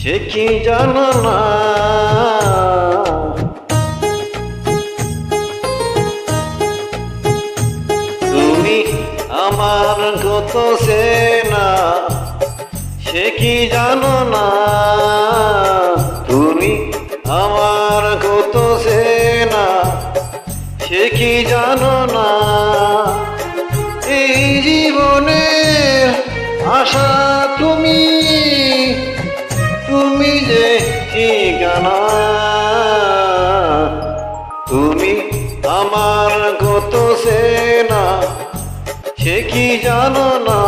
সে কি জানো না। তুমি আমার কত চেনা, সে কি জানো না। তুমি আমার কত চেনা, সে কি জানো না। এই জীবনের আশা তুমি, তুমি যে ঠিকানা। তুমি আমার কত চেনা, সে কি জানো না।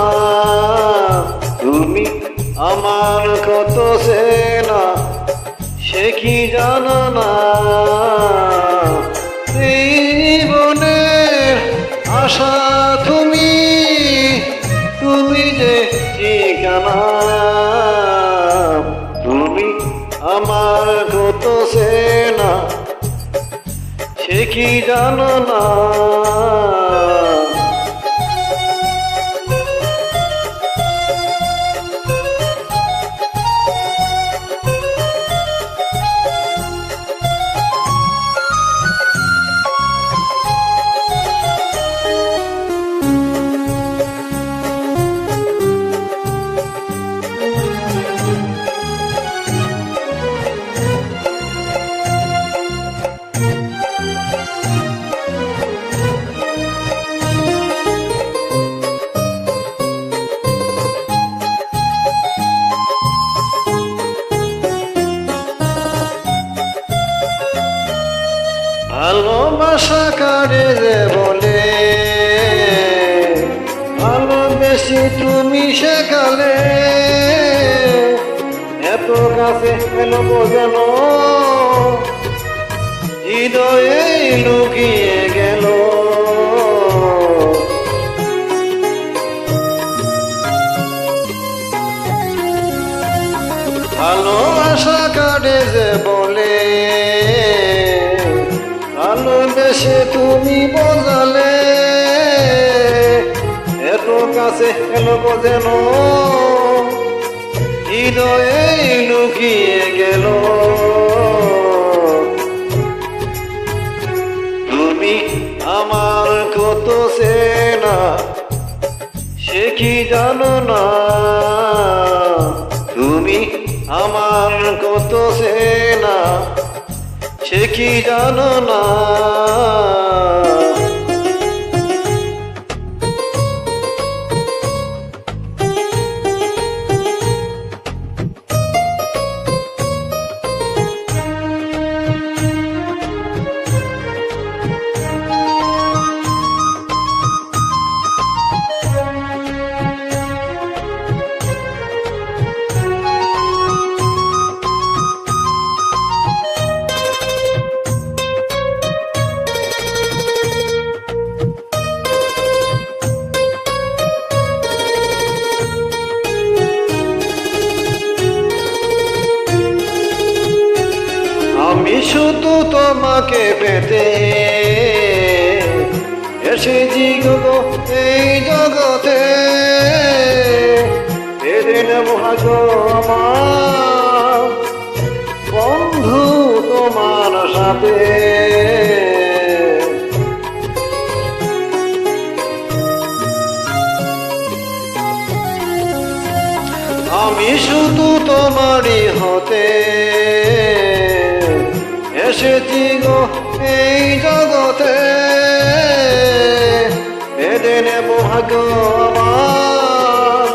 তুমি আমার কত চেনা, সে কি জানো না। এই জীবনের আশা তুমি, তুমি যে ঠিকানা। তুমি আমার কত চেনা, সে কি জানো না। ভালোবাসা কারে যে বলে, ভালোবেসে তুমি সেকালে। এত কাছে এলো যেন হৃদয়ে লুকিয়ে গেল। ভালোবাসা কারে যে বলে, ভালোবেসে তুমি বোঝালে। এত কাছে এলো যেন হৃদয়ে লুকিয়ে গেল। তুমি আমার কত চেনা, সে কি জানো না। তুমি আমার কত চেনা, সে কি জানো না। আমি শুধু তোমাকে পেতে এসেছি গো এই জগতে। পেরে নেব ভাগ্য আমার বন্ধু তোমার সাথে। আমি শুধু তোমারই হতে এসেছি গো এই জগতে। বেঁধে নেব ভাগ্য আমার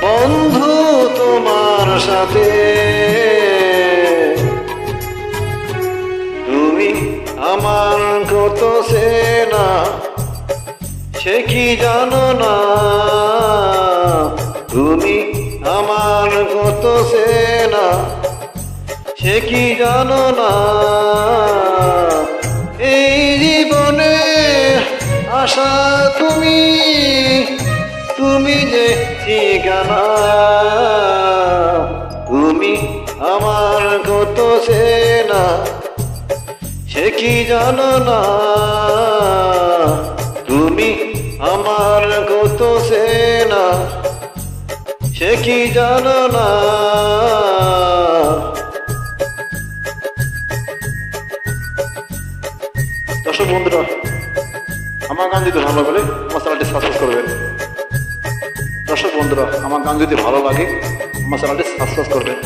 বন্ধু তোমার সাথে। তুমি আমার কত চেনা, সে কি জানো না। তুমি আমার কত চেনা, সে কি জানো না। এই জীবনে আশা তুমি, তুমি যে ঠিকানা। তুমি আমার কত চেনা, সে কি জানো না। তুমি আমার কত চেনা, সে কি জানো না। দর্শক বন্ধুরা, আমার গান যদি ভালো লাগে আমার চ্যানেলটি সাবস্ক্রাইব করবেন। দর্শক বন্ধুরা, আমার গান যদি ভালো লাগে আমার চ্যানেলটি সাবস্ক্রাইব করবেন।